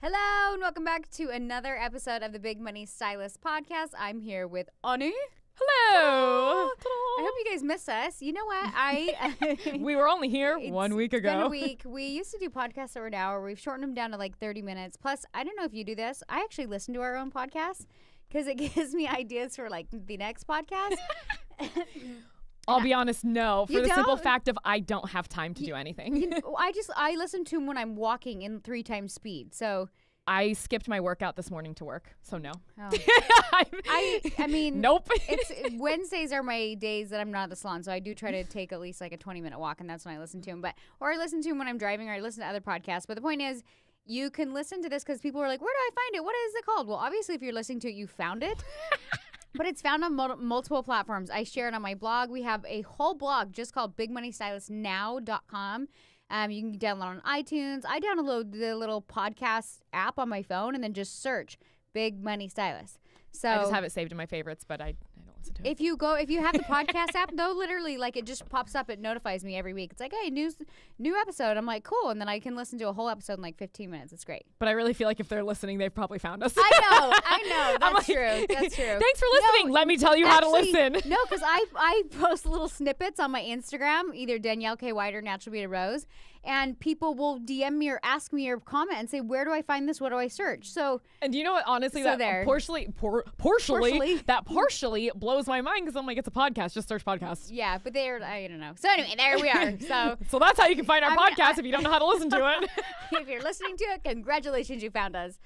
Hello and welcome back to another episode of the Big Money Stylist podcast. I'm here with Ani. Hello. I hope you guys miss us. You know what? We were only here 1 week ago. It's been a week. We used to do podcasts over an hour. We've shortened them down to like 30 minutes. Plus, I don't know if you do this. I actually listen to our own podcast because it gives me ideas for like the next podcast. I'll be honest, no. For the simple don't? fact of I don't have time to do anything. I listen to them when I'm walking in 3 times speed. So I skipped my workout this morning to work, so no. Oh. I mean, nope. Wednesdays are my days that I'm not at the salon, so I do try to take at least like a 20-minute walk, and that's when I listen to them. Or I listen to them when I'm driving, or I listen to other podcasts. But the point is, you can listen to this because people are like, where do I find it? What is it called? Well, obviously, if you're listening to it, you found it. But it's found on multiple platforms. I share it on my blog. We have a whole blog just called bigmoneystylistnow.com. You can download on iTunes. I download the little podcast app on my phone and then just search Big Money Stylist. So I just have it saved in my favorites, but I don't listen to it. If you have the podcast app, though, literally, like, it just pops up. It notifies me every week. It's like, hey, new episode. I'm like, cool. And then I can listen to a whole episode in like 15 minutes. It's great. But I really feel like if they're listening, they've probably found us. I know. That's true. That's true. Thanks for listening. No, let me tell you how to listen. No, because I post little snippets on my Instagram, either Danielle K. White or Natural Beauty Rose, and people will DM me or ask me or comment and say, where do I find this? What do I search? So, and you know what? Honestly, so that partially blows my mind because I'm like, it's a podcast. Just search podcast. Yeah, but I don't know. So anyway, there we are. So that's how you can find our podcast if you don't know how to listen to it. If you're listening to it, congratulations, you found us.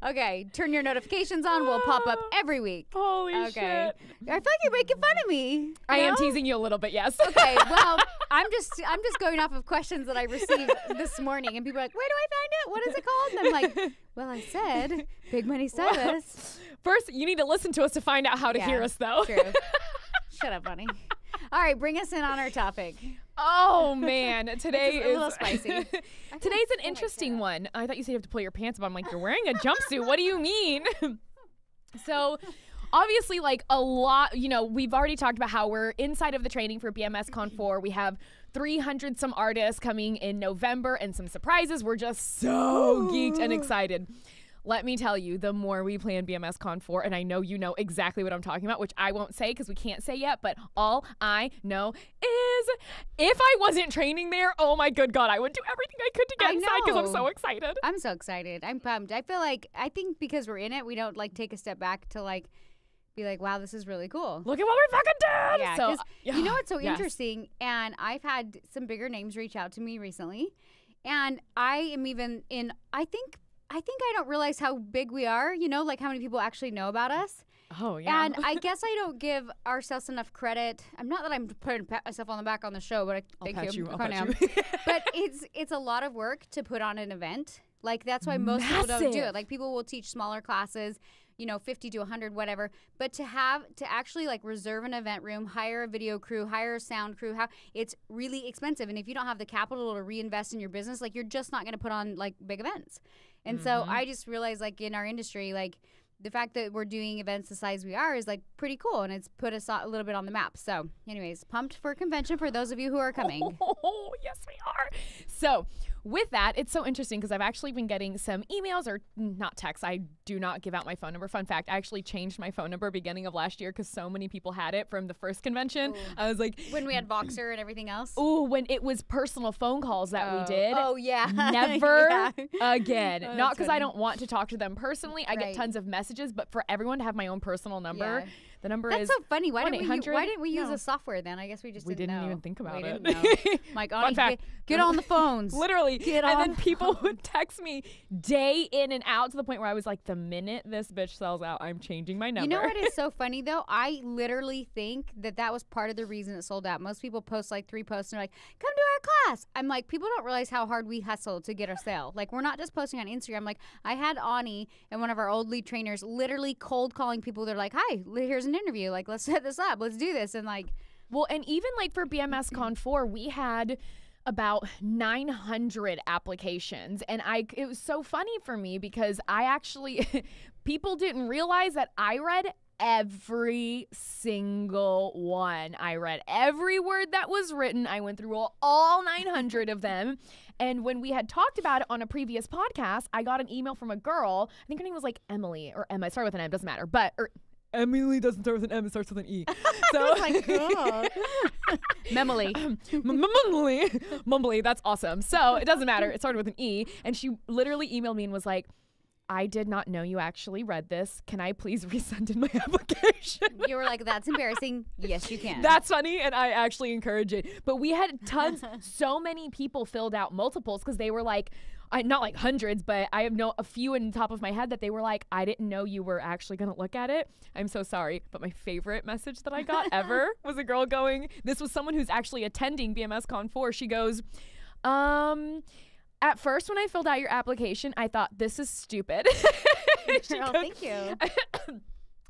Okay, turn your notifications on. We'll pop up every week. Holy shit. I feel like you're making fun of me. I am teasing you a little bit, yes. Okay, well, I'm just going off of questions that I received this morning, and people are like, where do I find it? What is it called? And I'm like, well, I said Big Money Stylist. First, you need to listen to us to find out how to hear us, though. True. Shut up, Bunny. All right, bring us in on our topic. Oh, man. Today is a little spicy. Today's an interesting one. I thought you said you have to pull your pants up. I'm like, you're wearing a jumpsuit. What do you mean? So, obviously, like a lot, we've already talked about how we're inside of the training for BMS Con 4. We have 300 some artists coming in November and some surprises. We're just so geeked and excited. Let me tell you, the more we plan BMS Con 4, and I know you know exactly what I'm talking about, which I won't say because we can't say yet, but all I know is if I wasn't training there, oh my good God, I would do everything I could to get inside because I'm so excited. I'm so excited. I'm pumped. I think because we're in it, we don't like take a step back to like be like, wow, this is really cool. Look at what we fucking did. Yeah, because you know what's so interesting? And I've had some bigger names reach out to me recently, and I am even in, I think I don't realize how big we are, like how many people actually know about us. Oh, yeah. And I guess I don't give ourselves enough credit. I'm not that I'm putting myself on the back on the show, but I'll pat you. But it's a lot of work to put on an event. Like, that's why most people don't do it. Like, people will teach smaller classes, 50 to 100, whatever. But to actually like reserve an event room, hire a video crew, hire a sound crew, it's really expensive. And if you don't have the capital to reinvest in your business, like, you're just not going to put on like big events. And so I just realized, like, in our industry, like, the fact that we're doing events the size we are is like pretty cool, and it's put us a little bit on the map. So anyways, pumped for convention for those of you who are coming. Oh, yes, we are. So with that, it's so interesting because I've actually been getting some emails, or not texts. I do not give out my phone number. Fun fact, I actually changed my phone number beginning of last year because so many people had it from the first convention. Ooh. I was like, when we had Voxer and everything else. Oh, when it was personal phone calls that we did. Oh, yeah. Never again. Not because I don't want to talk to them personally. I get tons of messages, but for everyone to have my own personal number. Yeah. The number That's is so funny. Why didn't we use a software then? I guess we didn't know. even think about it. Like, get on the phones. Literally. Then people would text me day in and out to the point where I was like, the minute this bitch sells out, I'm changing my number. You know what is so funny though? I literally think that was part of the reason it sold out. Most people post like 3 posts and they're like, come to our class. I'm like, people don't realize how hard we hustle to get our sale. Like, we're not just posting on Instagram. Like, I had Ani and one of our old lead trainers literally cold calling people. They're like, hi, here's an interview. Like, let's set this up. Let's do this. And like, well, and even like for BMS Con 4, we had about 900 applications. And it was so funny for me because I actually, people didn't realize that I read every single one. I read every word that was written. I went through all 900 of them. And when we had talked about it on a previous podcast, I got an email from a girl. I think her name was like Emily or Emma. It started with an M, doesn't matter. Emily doesn't start with an M, it starts with an E. So oh my God. Memily. Mumbly, that's awesome. So it doesn't matter. It started with an E. And she literally emailed me and was like, I did not know you actually read this. Can I please resend in my application? You were like, that's embarrassing. Yes, you can. That's funny, and I actually encourage it. But we had tons, so many people filled out multiples because they were like, not like hundreds, but I have a few in the top of my head that they were like, I didn't know you were actually going to look at it. I'm so sorry. But my favorite message that I got ever was a girl going, this was someone who's actually attending BMS Con 4. She goes, at first, when I filled out your application, I thought, this is stupid. Thank you.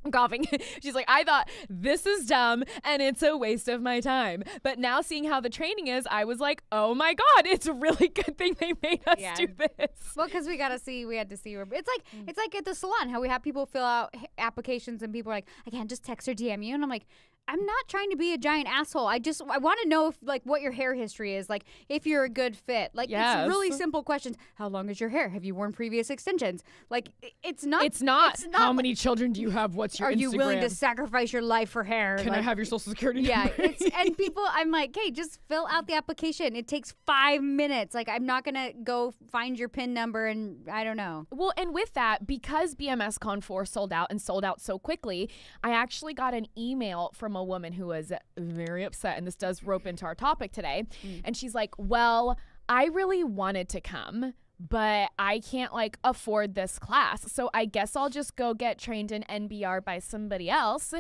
I'm coughing. She's like, I thought, this is dumb, and it's a waste of my time. But now seeing how the training is, I was like, oh my God, it's a really good thing they made us do this. Well, because we had to see. It's like at the salon, how we have people fill out applications, and people are like, I can't just text or DM you. And I'm like, I'm not trying to be a giant asshole. I want to know if, like, what your hair history is, like if you're a good fit. Like, It's really simple questions. How long is your hair? Have you worn previous extensions? Like, it's not. How many children do you have? What's your Instagram? Are you willing to sacrifice your life for hair? Can I have your social security number? Yeah. And people, I'm like, hey, just fill out the application. It takes 5 minutes. Like, I'm not gonna go find your PIN number and I don't know. Well, and with that, because BMS Con 4 sold out so quickly, I actually got an email from a woman who was very upset, and this does rope into our topic today. And she's like, well, I really wanted to come, but I can't like afford this class, so I guess I'll just go get trained in NBR by somebody else.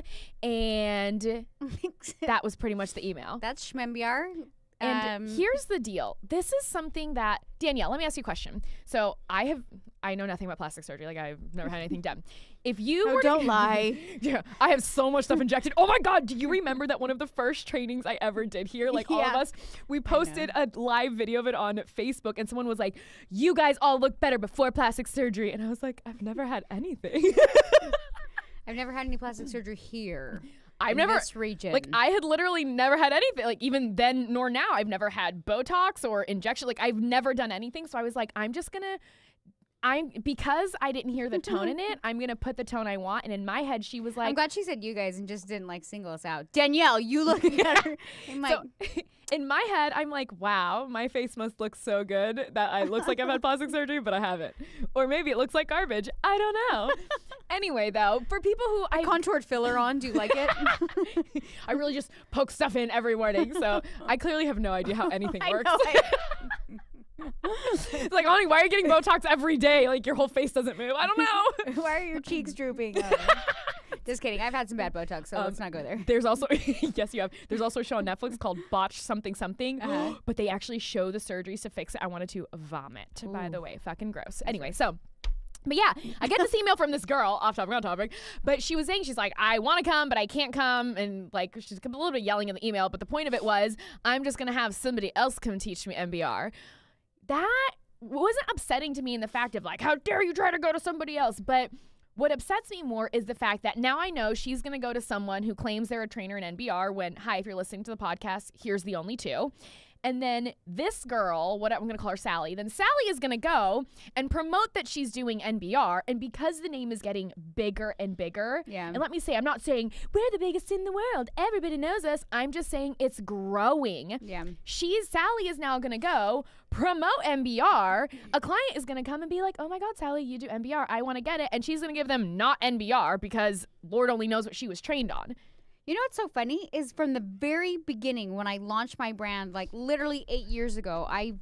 And that was pretty much the email. That's Schmembiar. And here's the deal. This is something that, Danielle, let me ask you a question. So I know nothing about plastic surgery. Like, I've never had anything done. If you don't lie. Yeah, I have so much stuff injected. Oh my God, do you remember that one of the first trainings I ever did here? Like, all of us, we posted a live video of it on Facebook, and someone was like, you guys all look better before plastic surgery. And I was like, I've never had anything. I've never had any plastic surgery here. I've never, this region. Like, I had literally never had anything, like, even then nor now. I've never had Botox or injection. Like, I've never done anything. So I was like, because I didn't hear the tone in it, I'm going to put the tone I want. And in my head, she was like, I'm glad she said you guys and just didn't like single us out. Danielle, you look better. So in my head, I'm like, wow, my face must look so good that it looks like I've had plastic surgery, but I haven't. Or maybe it looks like garbage. I don't know. Anyway, though, for people who I contoured filler on, do you like it? I really just poke stuff in every morning. So I clearly have no idea how anything works. It's like, honey, why are you getting Botox every day? Like, your whole face doesn't move. I don't know. Why are your cheeks drooping? Just kidding. I've had some bad Botox, so let's not go there. There's also, yes, you have. There's also a show on Netflix called Botch Something Something, but they actually show the surgeries to fix it. I wanted to vomit, by the way. Fucking gross. Anyway, so. But yeah, I get this email from this girl, off topic, on topic, but she was saying, she's like, I want to come, but I can't come. And like, she's a little bit yelling in the email, but the point of it was, I'm just going to have somebody else come teach me NBR. That wasn't upsetting to me in the fact of like, how dare you try to go to somebody else? But what upsets me more is the fact that now I know she's going to go to someone who claims they're a trainer in NBR when, hi, if you're listening to the podcast, here's the only two. And then this girl, what I'm going to call her Sally, then Sally is going to go and promote that she's doing NBR. And because the name is getting bigger and bigger, and let me say, I'm not saying we're the biggest in the world, everybody knows us. I'm just saying it's growing. Yeah. Sally is now going to go promote NBR. A client is going to come and be like, oh my God, Sally, you do NBR. I want to get it. And she's going to give them not NBR because Lord only knows what she was trained on. You know what's so funny is from the very beginning when I launched my brand, like literally 8 years ago, I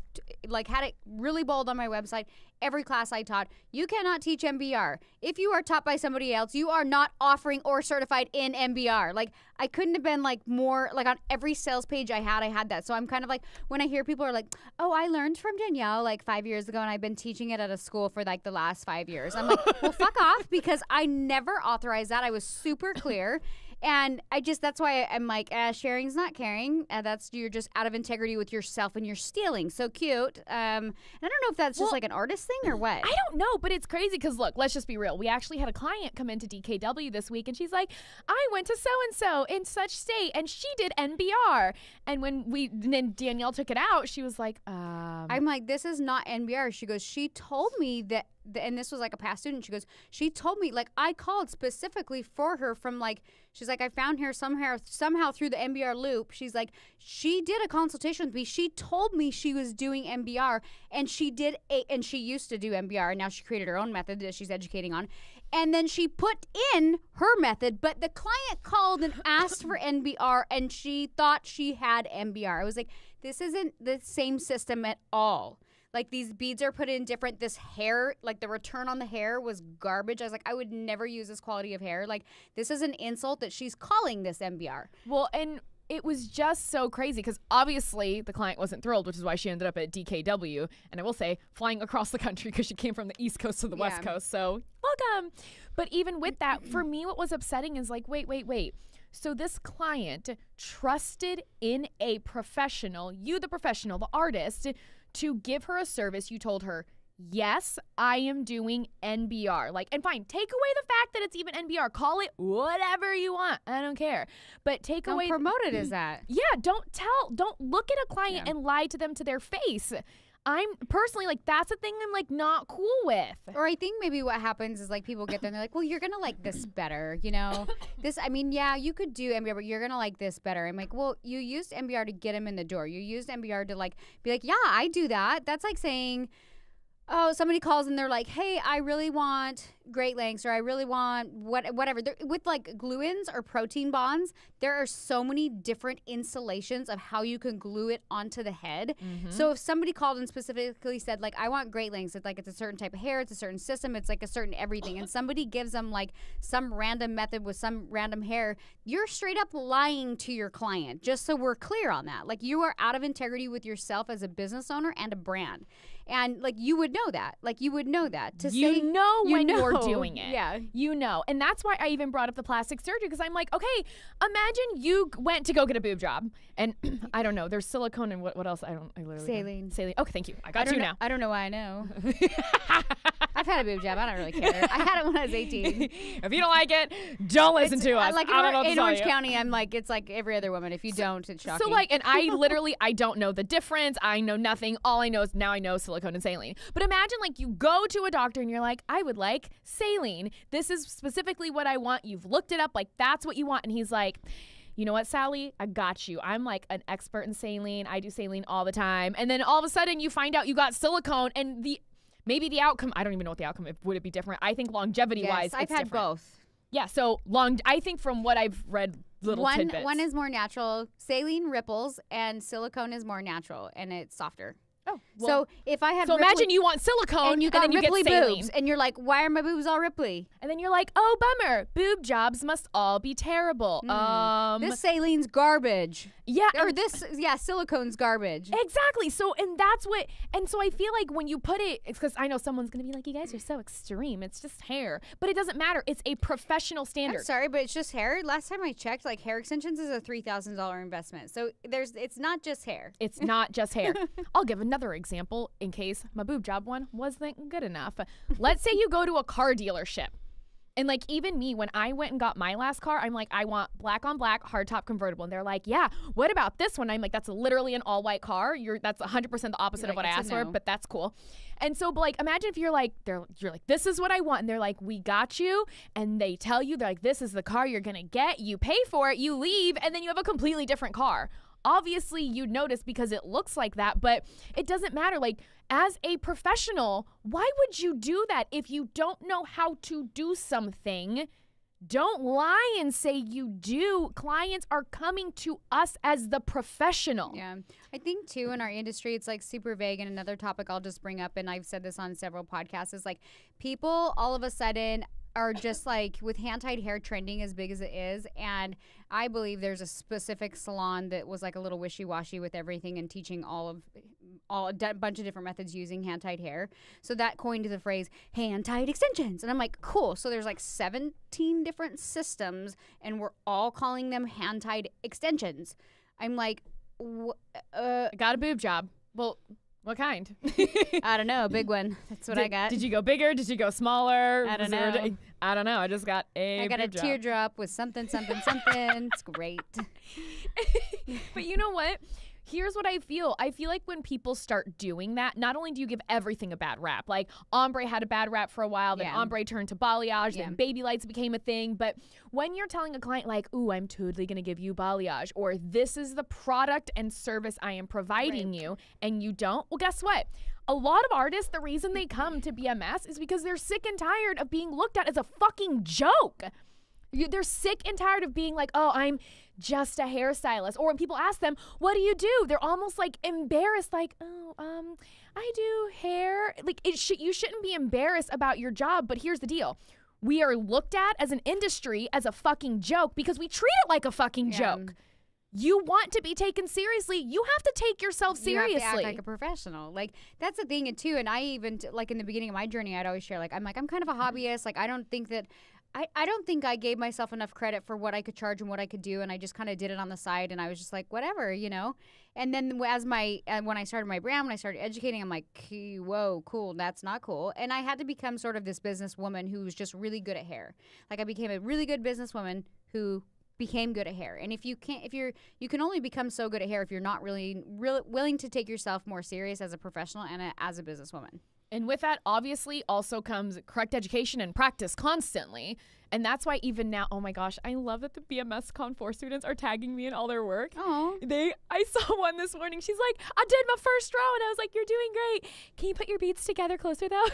like had it really bold on my website. Every class I taught, you cannot teach NBR. If you are taught by somebody else, you are not offering or certified in NBR. Like, I couldn't have been like more, like on every sales page I had that. So I'm kind of like, when I hear people are like, oh, I learned from Danielle like 5 years ago and I've been teaching it at a school for like the last 5 years. I'm like, well, fuck off, because I never authorized that. I was super clear. And that's why I'm like, sharing's not caring. You're just out of integrity with yourself and you're stealing. So cute. And I don't know if that's just like an artist thing or what. I don't know, but it's crazy because look, let's just be real. We actually had a client come into DKW this week and she's like, I went to so-and-so in such state and she did NBR. And then Danielle took it out, she was like, I'm like, this is not NBR. She goes, she told me that, and this was like a past student. She goes, she told me, like, I called specifically for her from like, she's like, I found her somehow through the NBR loop. She's like, she did a consultation with me. She told me she was doing NBR and she used to do NBR and now she created her own method that she's educating on. And then she put in her method, but the client called and asked for NBR and she thought she had NBR. I was like, this isn't the same system at all. Like, these beads are put in different. This hair, like, the return on the hair was garbage. I was like, I would never use this quality of hair. Like, this is an insult that she's calling this NBR. Well, and it was just so crazy because obviously the client wasn't thrilled, which is why she ended up at DKW. And I will say, flying across the country because she came from the East Coast to the West Coast. So, welcome. But even with that, for me, what was upsetting is like, wait. So this client trusted in a professional, you the professional, the artist, to give her a service. You told her, yes, I am doing NBR. Like, and fine, take away the fact that it's even NBR. Call it whatever you want. I don't care. But don't promote it as that. Yeah, don't look at a client and lie to them to their face. I'm personally like, that's a thing I'm like not cool with. Or I think maybe what happens is like people get there and they're like, well, you're going to like this better, you know? You could do NBR, but you're going to like this better. I'm like, well, you used NBR to get him in the door. You used NBR to like be like, yeah, I do that. That's like saying, oh, somebody calls and they're like, hey, I really want Great Lengths or I really want whatever. With like glue-ins or protein bonds, there are so many different installations of how you can glue it onto the head. Mm-hmm. So if somebody called and specifically said like, I want Great Lengths, it's like it's a certain type of hair, it's a certain system, it's like a certain everything, and somebody gives them like some random method with some random hair, you're straight up lying to your client, just so we're clear on that. Like, you are out of integrity with yourself as a business owner and a brand. And like, you would know that. Like, you would know that. When you're doing it. Yeah. You know. And that's why I even brought up the plastic surgery, because I'm like, okay, imagine you went to go get a boob job and I don't know, there's silicone and what else? I literally Saline. Saline. Okay, thank you. I got you now. I don't know why I know. I've had a boob job. I don't really care. I had it when I was 18. If you don't like it, don't listen to us. Like, I don't know what to in tell Orange you. County, I'm like, it's like every other woman. If you don't, it's shocking. So like, and I literally, I don't know the difference. I know nothing. All I know is now I know silicone and saline. But imagine like you go to a doctor and you're like, I would like saline. This is specifically what I want. You've looked it up. Like, that's what you want. And he's like, you know what, Sally? I got you. I'm like an expert in saline. I do saline all the time. And then all of a sudden you find out you got silicone, and maybe the outcome, I don't even know what the outcome, would it be different? I think longevity-wise, I've had both. Yeah, so I think from what I've read, tidbits. One is more natural. Saline ripples, and silicone is more natural, and it's softer. Oh, well, so if I had imagine you want silicone and you got ripply get saline. boobs, and you're like, why are my boobs all ripply? And then you're like, oh, bummer. Boob jobs must all be terrible. This saline's garbage. Yeah. Or silicone's garbage. Exactly. So, so I feel like when you put it, it's because I know someone's going to be like, you guys are so extreme. It's just hair. But it doesn't matter. It's a professional standard. I'm sorry, but it's just hair. Last time I checked, like, hair extensions is a $3,000 investment. So it's not just hair. It's not just hair. I'll give another example in case my boob job one wasn't good enough. Let's say you go to a car dealership. And like, even me, when I went and got my last car, I'm like, I want black on black hardtop convertible. And they're like, yeah, what about this one? I'm like, that's literally an all white car. That's 100% the opposite of what I asked for, but that's cool. And so, but like, imagine if you're like, this is what I want. And they're like, we got you. And they tell you, they're like, this is the car you're going to get. You pay for it, you leave, and then you have a completely different car. Obviously, you'd notice because it looks like that, but it doesn't matter. Like, as a professional, why would you do that if you don't know how to do something? Don't lie and say you do. Clients are coming to us as the professional. Yeah. I think, too, in our industry, it's like super vague. And another topic I'll just bring up, and I've said this on several podcasts, is like people all of a sudden are just like with hand-tied hair trending as big as it is, and I believe there's a specific salon that was like a little wishy-washy with everything and teaching a bunch of different methods using hand-tied hair. So that coined the phrase hand-tied extensions, and I'm like, cool. So there's like 17 different systems, and we're all calling them hand-tied extensions. I'm like, got a boob job. Well, what kind? I don't know. A big one. That's what I got. Did you go bigger? Did you go smaller? I don't know. I don't know. I just got a I got a boob job. teardrop with something. It's great. But you know what? Here's what I feel. I feel like when people start doing that, not only do you give everything a bad rap, like ombre had a bad rap for a while, then ombre turned to balayage, then baby lights became a thing. But when you're telling a client like, ooh, I'm totally going to give you balayage, or this is the product and service I am providing you, and you don't, well, guess what? A lot of artists, the reason they come to BMS is because they're sick and tired of being looked at as a fucking joke. They're sick and tired of being like, oh, I'm just a hairstylist. Or when people ask them, what do you do? They're almost like embarrassed, like, oh, I do hair. Like, you shouldn't be embarrassed about your job, but here's the deal. We are looked at as an industry as a fucking joke because we treat it like a fucking joke. You want to be taken seriously, you have to take yourself seriously. You have to act like a professional. Like, that's the thing, too. And I even, like, in the beginning of my journey, I'd always share, like, I'm kind of a hobbyist. Like, I don't think I gave myself enough credit for what I could charge and what I could do, and I just kind of did it on the side, and I was just like, whatever, you know? And then when I started my brand, when I started educating, I'm like, whoa, cool, that's not cool. And I had to become sort of this businesswoman who was just really good at hair. Like, I became a really good businesswoman who became good at hair. And you can only become so good at hair if you're not really willing to take yourself more serious as a professional and as a businesswoman. And with that, obviously, also comes correct education and practice constantly. And that's why even now, oh my gosh, I love that the BMS Con 4 students are tagging me in all their work. Oh. I saw one this morning. She's like, I did my first row. And I was like, you're doing great. Can you put your beads together closer, though?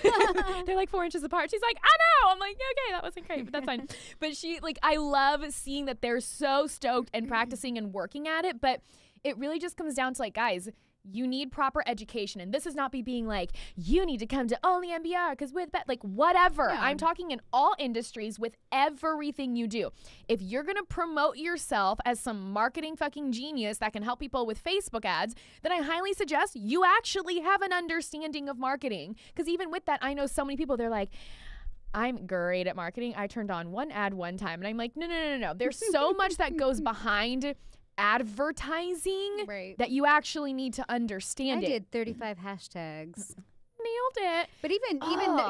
They're like 4 inches apart. She's like, I know. I'm like, okay, that wasn't great, but that's fine. But I love seeing that they're so stoked and practicing and working at it. But it really just comes down to, like, guys, you need proper education. And this is not being like, you need to come to only MBR because like whatever. Yeah. I'm talking in all industries with everything you do. If you're going to promote yourself as some marketing fucking genius that can help people with Facebook ads, then I highly suggest you actually have an understanding of marketing. Because even with that, I know so many people, they're like, I'm great at marketing. I turned on one ad one time. And I'm like, no. There's so much that goes behind advertising that you actually need to understand. I did 35 hashtags. Nailed it. But even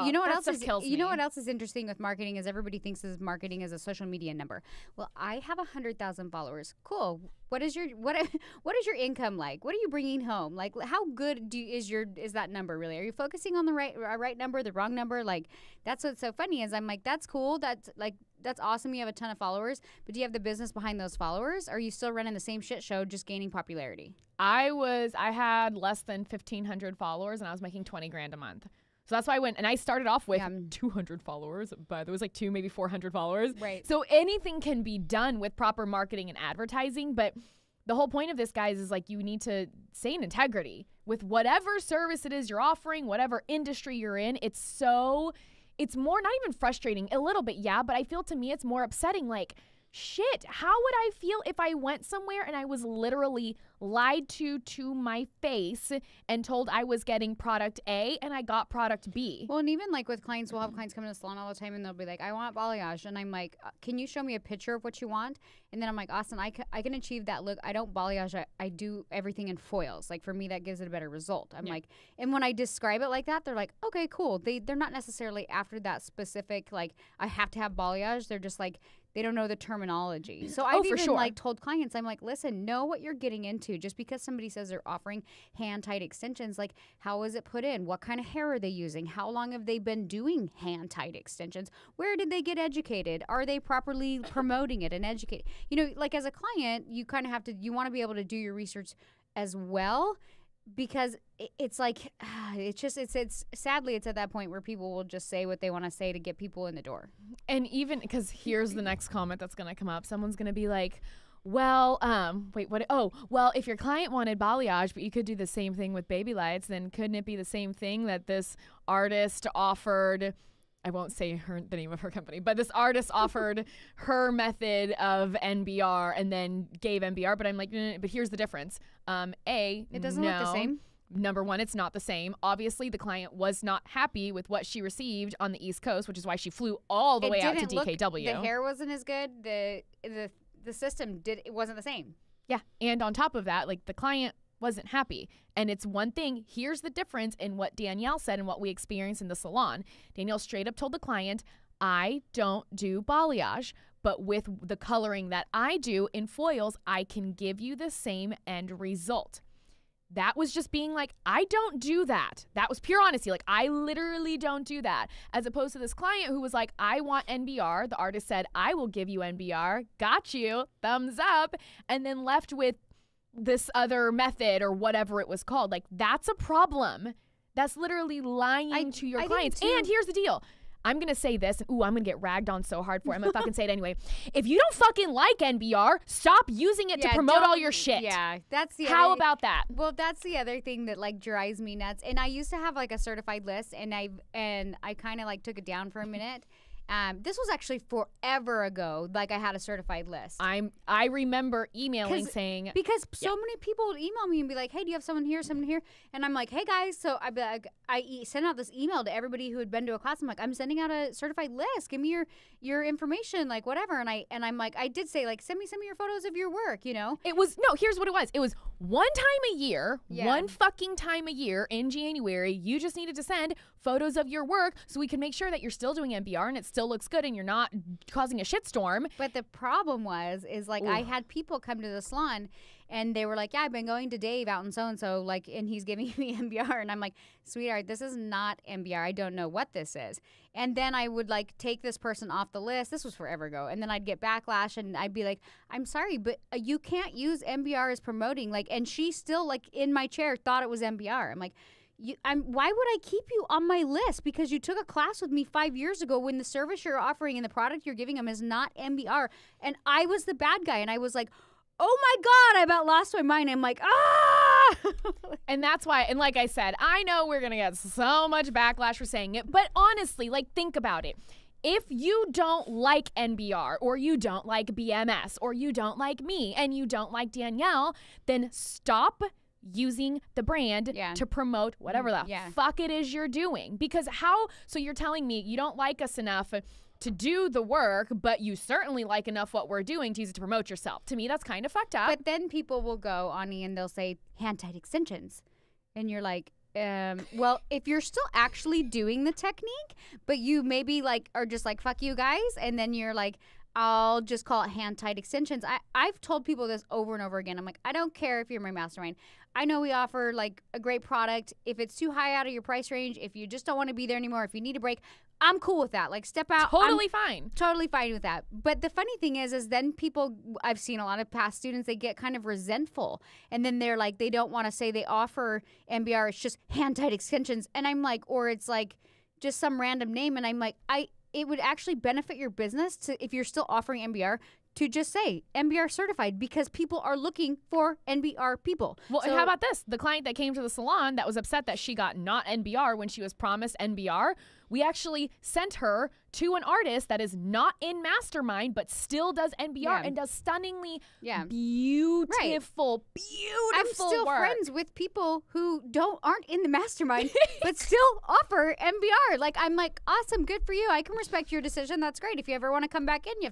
you know what else is know what else is interesting with marketing is everybody thinks of marketing as a social media number. Well, I have 100,000 followers. Cool. What is your income like? What are you bringing home? Like, how good is that number really? Are you focusing on the right number, the wrong number? Like, that's what's so funny is I'm like, that's cool. That's awesome. You have a ton of followers, but do you have the business behind those followers? Or are you still running the same shit show, just gaining popularity? I had less than 1,500 followers and I was making $20,000 a month. So that's why I started off with 200 followers, but there was like maybe 400 followers. Right. So anything can be done with proper marketing and advertising. But the whole point of this, guys, is like you need to stay in integrity with whatever service it is you're offering, whatever industry you're in. It's more not even frustrating, a little bit, yeah, but I feel to me it's more upsetting. Like, shit, how would I feel if I went somewhere and I was literally lied to my face and told I was getting product A and I got product B? Well, and even like with clients, we'll have clients come to the salon all the time and they'll be like, I want balayage. And I'm like, can you show me a picture of what you want? And then I'm like, Austin, I can achieve that look. I don't balayage. I do everything in foils. Like, for me, that gives it a better result. I'm like, and when I describe it like that, they're like, okay, cool. They're not necessarily after that specific, like, I have to have balayage. They're just like, they don't know the terminology. So I've even like told clients, I'm like, listen, know what you're getting into. Just because somebody says they're offering hand-tied extensions, like, how is it put in? What kind of hair are they using? How long have they been doing hand-tied extensions? Where did they get educated? Are they properly promoting it and educating? You know, like, as a client, you kind of you want to be able to do your research as well. Because it's like, it's sadly, it's at that point where people will just say what they want to say to get people in the door. And even, because here's the next comment that's going to come up. Someone's going to be like, well, well, if your client wanted balayage, but you could do the same thing with baby lights, then couldn't it be the same thing that this artist offered I won't say the name of her company, but this artist offered her method of NBR and then gave NBR. But I'm like, but here's the difference. It doesn't look the same. Number one, it's not the same. Obviously, the client was not happy with what she received on the East Coast, which is why she flew all the way out to DKW. The hair wasn't as good. The system it wasn't the same. Yeah, and on top of that, like the client wasn't happy. And it's one thing. Here's the difference in what Danielle said and what we experienced in the salon. Danielle straight up told the client, I don't do balayage, but with the coloring that I do in foils, I can give you the same end result. That was just being like, I don't do that. That was pure honesty. Like, I literally don't do that. As opposed to this client who was like, I want NBR. The artist said, I will give you NBR. Got you. Thumbs up. And then left with this other method or whatever it was called. Like, that's a problem. That's literally lying to your clients. And here's the deal. I'm going to say this. I'm going to get ragged on so hard for it. I'm going to fucking say it anyway. If you don't fucking like NBR, stop using it to promote all your shit. Yeah, that's the How about that? Well, that's the other thing that like drives me nuts. And I used to have like a certified list, and I kind of like took it down for a minute. This was actually forever ago. Like, I had a certified list. I remember emailing saying, because so many people would email me and be like, hey, do you have someone here, and I'm like, hey guys. So I'd be like, I sent out this email to everybody who had been to a class. I'm like, I'm sending out a certified list, give me your information, like whatever. And I'm like, I did say, like, send me some of your photos of your work, you know. Here's what it was one time a year, one fucking time a year in January, you just needed to send photos of your work so we can make sure that you're still doing NBR and it still looks good and you're not causing a shitstorm. But the problem is like, I had people come to the salon and they were like, yeah, I've been going to Dave out in so-and-so, like, and he's giving me NBR. And I'm like, sweetheart, this is not NBR. I don't know what this is. And then I would like take this person off the list. This was forever ago. And then I'd get backlash and I'd be like, I'm sorry, but you can't use NBR as promoting. Like, and she still, like, in my chair thought it was NBR. I'm like, why would I keep you on my list? Because you took a class with me 5 years ago when the service you're offering and the product you're giving them is not NBR. And I was the bad guy. And I was like, oh my God, I about lost my mind. I'm like, ah! And that's why, and like I said, I know we're going to get so much backlash for saying it. But honestly, like, think about it. If you don't like NBR or you don't like BMS or you don't like me and you don't like Danielle, then stop using the brand to promote whatever the fuck it is you're doing. Because so you're telling me you don't like us enough to do the work, but you certainly like enough what we're doing to use it to promote yourself. To me, that's kind of fucked up. But then people will go, Ani, and they'll say hand-tied extensions. And you're like, well, if you're still actually doing the technique, but you maybe like are just like, fuck you guys, and then you're like, I'll just call it hand-tied extensions. I've told people this over and over again. I'm like, I don't care if you're my mastermind. I know we offer like a great product. If it's too high out of your price range, if you just don't want to be there anymore, if you need a break, I'm cool with that. Like, step out. Totally fine. Totally fine with that. But the funny thing is then people, I've seen a lot of past students, they get kind of resentful. And then they're like, they don't want to say they offer NBR. It's just hand-tied extensions. And I'm like, or it's like just some random name. And I'm like, it would actually benefit your business to, if you're still offering NBR, to just say NBR certified, because people are looking for NBR people. Well, and how about this? The client that came to the salon that was upset that she got not NBR when she was promised NBR, we actually sent her to an artist that is not in Mastermind but still does NBR and does stunningly beautiful I'm still work. Friends with people who aren't in the Mastermind but still offer NBR. Like, I'm like, awesome, good for you. I can respect your decision. That's great. If you ever want to come back in, you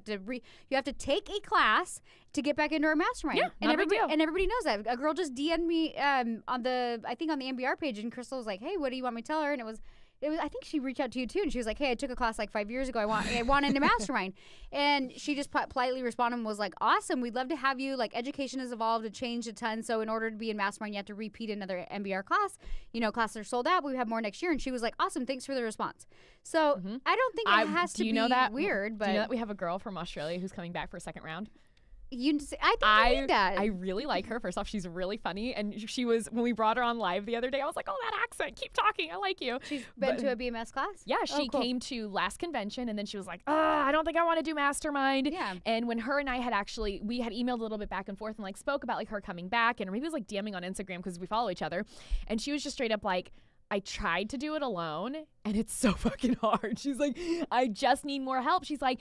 have to take a class to get back into our Mastermind. Yeah, and everybody knows that. A girl just DM'd me on the NBR page, and Crystal was like, hey, what do you want me to tell her? And it was I think she reached out to you too, and she was like, hey, I took a class like 5 years ago. I want into Mastermind. And she just politely responded and was like, awesome, we'd love to have you. Like, education has evolved and changed a ton. So in order to be in Mastermind, you have to repeat another NBR class. You know, classes are sold out, but we have more next year. And she was like, awesome, thanks for the response. So I don't think it has to be weird. But do you know that we have a girl from Australia who's coming back for a second round? I think you need that. I really like her. First off, she's really funny. And she was, when we brought her on live the other day, I was like, oh, that accent, keep talking. I like you. She's been to a BMS class? Yeah, she came to last convention, and then she was like, I don't think I want to do Mastermind. Yeah. And when her and I had we had emailed a little bit back and forth and like spoke about like her coming back, and maybe it was like DMing on Instagram because we follow each other. And she was just straight up like, I tried to do it alone and it's so fucking hard. She's like, I just need more help. She's like,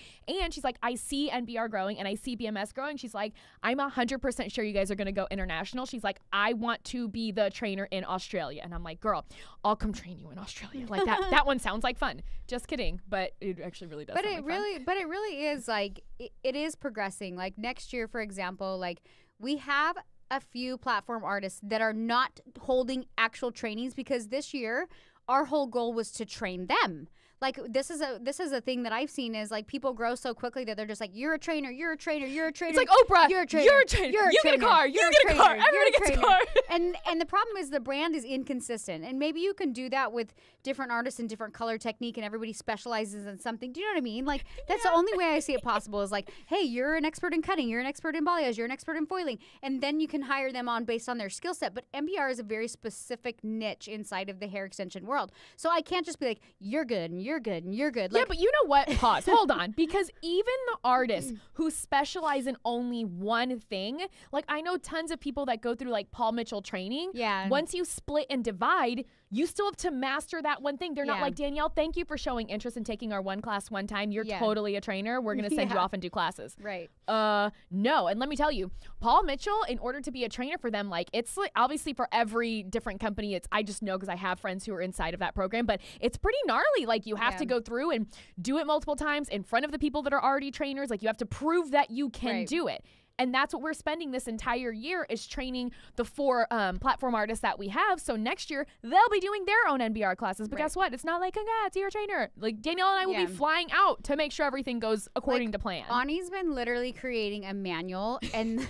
I see NBR growing and I see BMS growing. She's like, I'm 100% sure you guys are going to go international. She's like, I want to be the trainer in Australia. And I'm like, girl, I'll come train you in Australia. Like that one sounds like fun. Just kidding. But it actually really does. But it really is like, it is progressing. Like next year, for example, like we have a few platform artists that are not holding actual trainings because this year our whole goal was to train them. Like this is a thing that I've seen is like people grow so quickly that they're just like, you're a trainer, you're a trainer, you're a trainer. It's like Oprah, you're a trainer, you get a car, you get a car, everybody gets a car. And the problem is the brand is inconsistent. And maybe you can do that with different artists and different color technique and everybody specializes in something. Do you know what I mean? Like that's the only way I see it possible is like, hey, you're an expert in cutting, you're an expert in balayage, you're an expert in foiling. And then you can hire them on based on their skill set. But NBR is a very specific niche inside of the hair extension world. So I can't just be like, you're good and you're good and you're good. Like, yeah, but you know what? Pause. Hold on. Because even the artists who specialize in only one thing, like I know tons of people that go through like Paul Mitchell training. Yeah. Once you split and divide, you still have to master that one thing. They're not like, Danielle, thank you for showing interest in taking our one class one time. You're totally a trainer. We're going to send you off and do classes. Right. No. And let me tell you, Paul Mitchell, in order to be a trainer for them, like it's like, obviously for every different company, I just know because I have friends who are inside of that program, but it's pretty gnarly. Like you have to go through and do it multiple times in front of the people that are already trainers. Like you have to prove that you can do it. And that's what we're spending this entire year is training the 4 platform artists that we have. So next year, they'll be doing their own NBR classes. But guess what? It's not like, congrats, you're a trainer. Like Danielle and I will be flying out to make sure everything goes according to plan. Ani's been literally creating a manual and...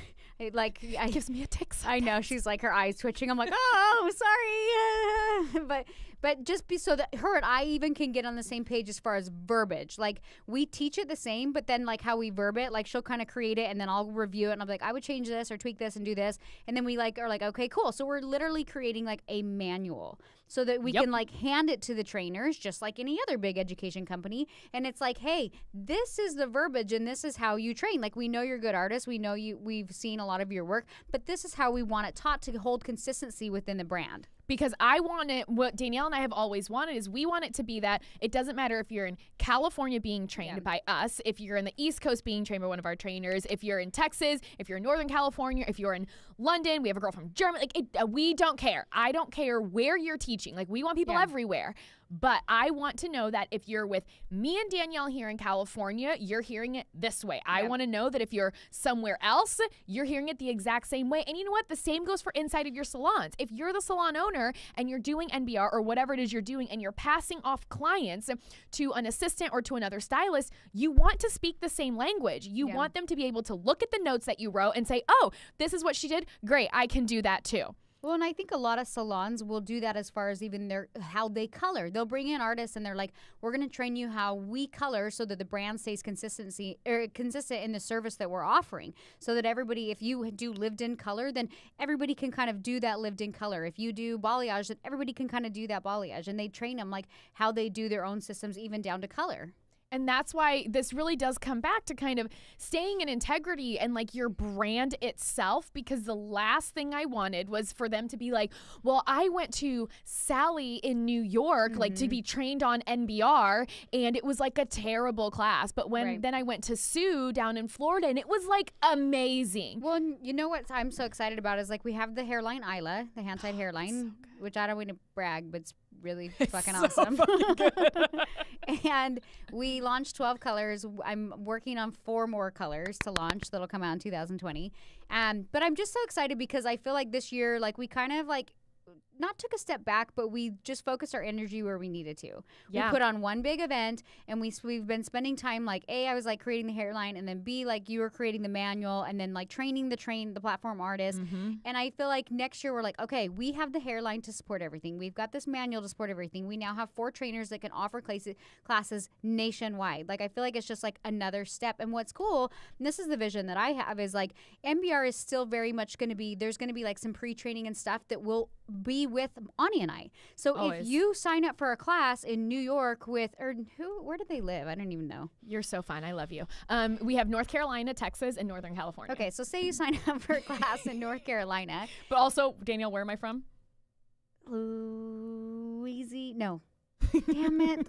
Like it gives me a tick. I know, she's like her eyes twitching. I'm like, oh, sorry, but just be so that her and I even can get on the same page as far as verbiage. Like we teach it the same, but then like how we verb it, like she'll kind of create it and then I'll review it and I'll be like, I would change this or tweak this and do this, and then we like are like, okay, cool. So we're literally creating like a manual so that we can like hand it to the trainers just like any other big education company, and it's like, hey, this is the verbiage and this is how you train. Like we know you're a good artist, we know we've seen a lot of your work, but this is how we want it taught to hold consistency within the brand. Because I want it, what Danielle and I have always wanted is we want it to be that it doesn't matter if you're in California being trained by us, if you're in the East Coast being trained by one of our trainers, if you're in Texas, if you're in Northern California, if you're in London, we have a girl from Germany, like we don't care. I don't care where you're teaching. Like we want people everywhere. But I want to know that if you're with me and Danielle here in California, you're hearing it this way. I want to know that if you're somewhere else, you're hearing it the exact same way. And you know what? The same goes for inside of your salons. If you're the salon owner and you're doing NBR or whatever it is you're doing and you're passing off clients to an assistant or to another stylist, you want to speak the same language. You want them to be able to look at the notes that you wrote and say, oh, this is what she did. Great, I can do that too. Well, and I think a lot of salons will do that as far as even how they color. They'll bring in artists and they're like, we're going to train you how we color so that the brand stays consistent in the service that we're offering. So that everybody, if you do lived-in color, then everybody can kind of do that lived-in color. If you do balayage, then everybody can kind of do that balayage. And they train them like how they do their own systems even down to color. And that's why this really does come back to kind of staying in integrity and like your brand itself, because the last thing I wanted was for them to be like, well, I went to Sally in New York, like to be trained on NBR, and it was like a terrible class. But when then I went to Sue down in Florida and it was like amazing. Well, you know what I'm so excited about is like we have the hairline Isla, the hand-tied hairline, which I don't want to brag, but it's really fucking awesome. Fucking good. And we launched 12 colors. I'm working on 4 more colors to launch that'll come out in 2020. But I'm just so excited because I feel like this year, like we kind of like not took a step back, but we just focused our energy where we needed to. Yeah. We put on one big event, and we've been spending time like A, I was like creating the hairline, and then B, like you were creating the manual, and then like training the platform artist. And I feel like next year we're like, okay, we have the hairline to support everything. We've got this manual to support everything. We now have 4 trainers that can offer classes nationwide. Like I feel like it's just like another step. And what's cool, and this is the vision that I have, is like NBR is still very much going to be, there's going to be like some pre-training and stuff that will be with Ani and I. So if you sign up for a class in New York with, or where do they live? I don't even know. You're so fun. I love you. We have North Carolina, Texas, and Northern California. Okay, so say you sign up for a class in North Carolina. But also, Danielle, where am I from? Louisiana. No. Damn it.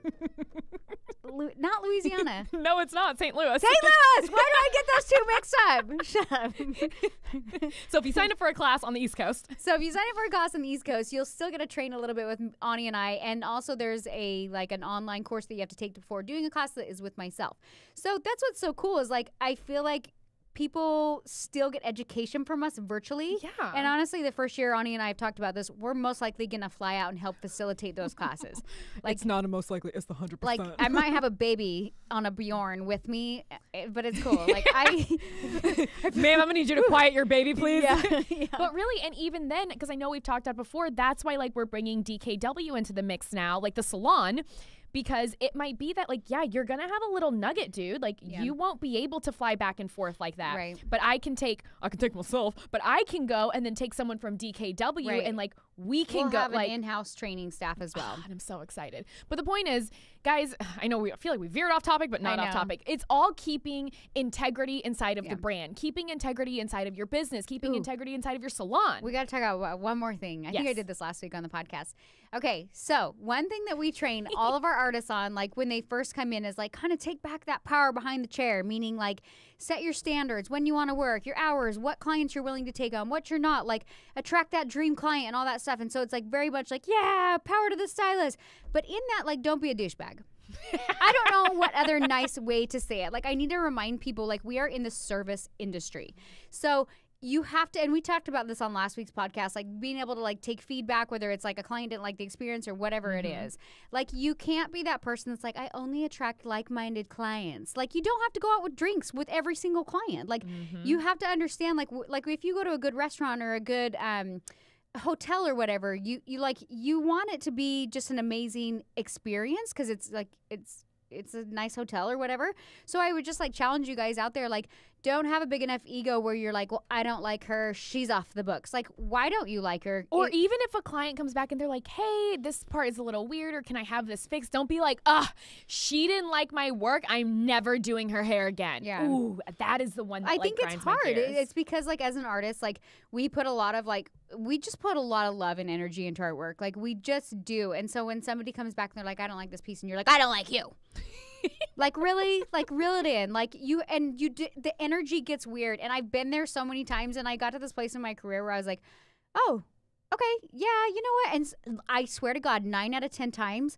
Not Louisiana. No, it's not. St. Louis. St. Louis! Why do I get those two mixed up? Shut up. So if you sign up for a class on the East Coast. So if you sign up for a class on the East Coast, you'll still get to train a little bit with Ani and I. And also there's an online course that you have to take before doing a class that is with myself. So that's what's so cool is like, I feel like people still get education from us virtually. Yeah. And honestly, the first year Ani and I have talked about this, we're most likely going to fly out and help facilitate those classes. Like, it's not a most likely, it's the 100%. Like, I might have a baby on a Bjorn with me, but it's cool. Like, Ma'am, I'm going to need you to quiet your baby, please. Yeah. But really, and even then, because I know we've talked about before, that's why, like, we're bringing DKW into the mix now, like the salon. Because it might be that, like, yeah, you're going to have a little nugget, dude. Like, you won't be able to fly back and forth like that. Right. But I can take myself, but I can go and then take someone from DKW and, like, we can go. We'll have like, an in-house training staff as well. God, I'm so excited. But the point is, guys, I know I feel like we veered off topic, but not off topic. It's all keeping integrity inside of the brand, keeping integrity inside of your business, keeping integrity inside of your salon. We got to talk about one more thing. I think I did this last week on the podcast. Okay, so one thing that we train all of our artists on, like when they first come in, is like kind of take back that power behind the chair, meaning like set your standards, when you want to work, your hours, what clients you're willing to take on, what you're not, like attract that dream client and all that stuff. And so it's like very much like, yeah, power to the stylist. But in that, like, don't be a douchebag. I don't know what other nice way to say it. Like, I need to remind people, like, we are in the service industry. So you have to, and we talked about this on last week's podcast, like being able to like take feedback, whether it's like a client didn't like the experience or whatever it is. Like, you can't be that person that's like, I only attract like-minded clients. Like, you don't have to go out with drinks with every single client. Like, you have to understand, like if you go to a good restaurant or a good hotel or whatever, you want it to be just an amazing experience because it's like it's a nice hotel or whatever. So I would just like challenge you guys out there, like, don't have a big enough ego where you're like, well, I don't like her, she's off the books. Like, why don't you like her? Or even if a client comes back and they're like, hey, this part is a little weird, or can I have this fixed? Don't be like, she didn't like my work, I'm never doing her hair again. Yeah. Ooh, that is the one that, I think like, it's grinds my hard. gears. It's because, like, as an artist, like, we just put a lot of love and energy into our work. Like, we just do. And so when somebody comes back and they're like, I don't like this piece, and you're like, I don't like you. Like, really? Like, reel it in. Like, the energy gets weird. And I've been there so many times, and I got to this place in my career where I was like, oh, okay, yeah, you know what? And I swear to God, 9 out of 10 times,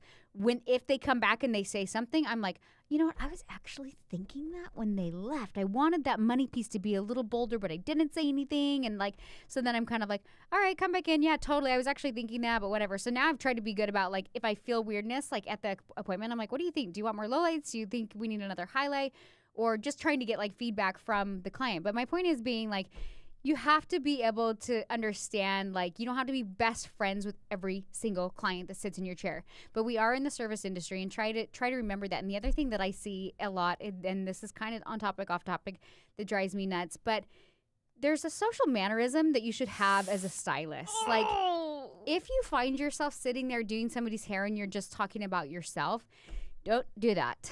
if they come back and they say something, I'm like, you know what? I was actually thinking that when they left. I wanted that money piece to be a little bolder, but I didn't say anything. And like, so then I'm kind of like, all right, come back in. Yeah, totally. I was actually thinking that, but whatever. So now I've tried to be good about, like, if I feel weirdness, like at the appointment, I'm like, what do you think? Do you want more lowlights? Do you think we need another highlight? Or just trying to get like feedback from the client. But my point is being like, you have to be able to understand, like, you don't have to be best friends with every single client that sits in your chair. But we are in the service industry, and try to remember that. And the other thing that I see a lot, and this is kind of on topic, off topic, that drives me nuts, but there's a social mannerism that you should have as a stylist. Like, if you find yourself sitting there doing somebody's hair and you're just talking about yourself, don't do that.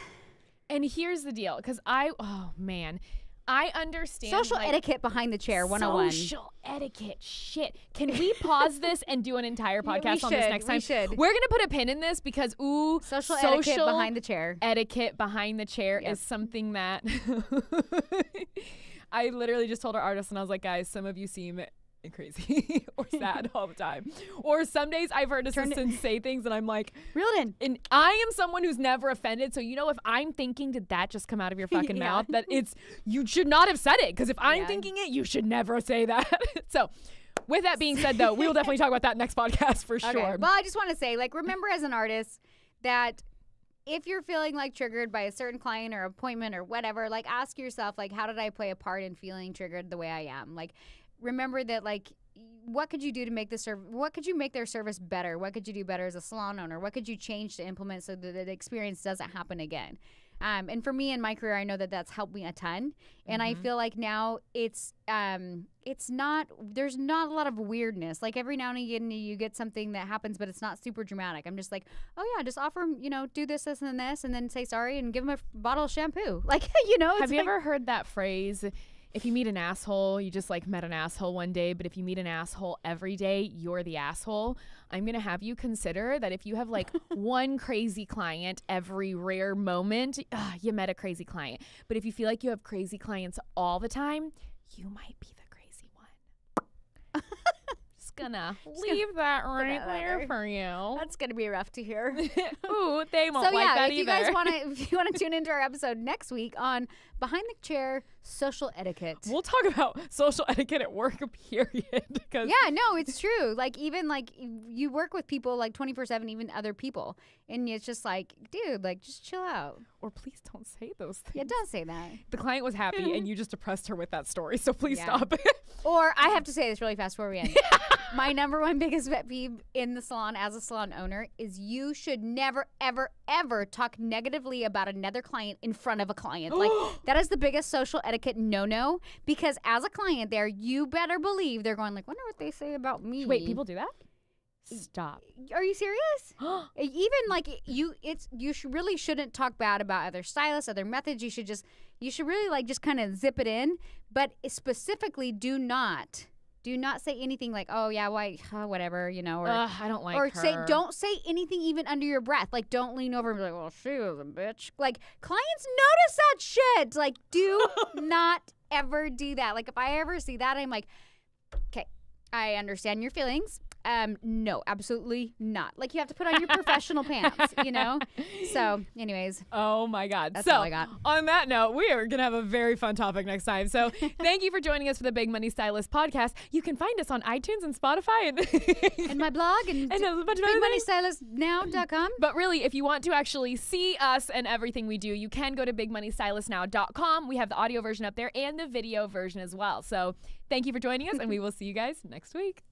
And here's the deal, because I understand social etiquette behind the chair 101. Social etiquette, shit. Can we pause this and do an entire podcast on this next time? We should. We're gonna put a pin in this because social etiquette behind the chair. Etiquette behind the chair is something that I literally just told our artists, and I was like, guys, some of you seem crazy or sad all the time. Or some days I've heard assistants say things and I'm like, reel it in. And I am someone who's never offended. So, you know, if I'm thinking, did that just come out of your fucking mouth? That you should not have said it. Because if I'm thinking it, you should never say that. So with that being said, though, we will definitely talk about that next podcast for sure. Well, I just want to say, like, remember as an artist that if you're feeling like triggered by a certain client or appointment or whatever, like, ask yourself, like, how did I play a part in feeling triggered the way I am? Like, remember that, like, what could you do to make what could you make their service better? What could you do better as a salon owner? What could you change to implement so that the experience doesn't happen again? And for me in my career, I know that that's helped me a ton. And I feel like now there's not a lot of weirdness. Like, every now and again you get something that happens, but it's not super dramatic. I'm just like, oh yeah, just offer them, do this, this, and this, and then say sorry and give them a bottle of shampoo. Like, Have you ever heard that phrase? if you meet an asshole, you just like met an asshole one day, but if you meet an asshole every day, you're the asshole. I'm going to have you consider that if you have like one crazy client every rare moment, you met a crazy client. But if you feel like you have crazy clients all the time, you might be the crazy one. Gonna leave that right there for you. That's gonna be rough to hear. Ooh, they won't like that either. If you want to tune into our episode next week on Behind the Chair Social Etiquette, we'll talk about social etiquette at work, period. Yeah, no, it's true. Like even like you work with people like 24/7, even other people, and it's just like, dude, like just chill out. Or please don't say those things. Yeah, don't say that. The client was happy, and you just depressed her with that story. So please stop. Or I have to say this really fast before we end. My number one biggest pet peeve in the salon as a salon owner is you should never, ever, ever talk negatively about another client in front of a client. Like that is the biggest social etiquette no-no, because as a client there, you better believe they're going like, wonder what they say about me. Wait, people do that? Stop. Are you serious? Even like you really shouldn't talk bad about other stylists, other methods. You should really like just kind of zip it in, but specifically do not say anything like, oh yeah, why, whatever, you know, or I don't like her. Or don't say anything even under your breath. Like don't lean over and be like, well, she was a bitch. Like clients notice that shit. Like do not ever do that. Like if I ever see that, I'm like, okay, I understand your feelings. No, absolutely not. Like you have to put on your professional pants, you know? So anyways. Oh my God. That's all I got. On that note, we are going to have a very fun topic next time. So thank you for joining us for the Big Money Stylist podcast. You can find us on iTunes and Spotify and my blog and bigmoneystylistnow.com. But really, if you want to actually see us and everything we do, you can go to bigmoneystylistnow.com. We have the audio version up there and the video version as well. So thank you for joining us, and we will see you guys next week.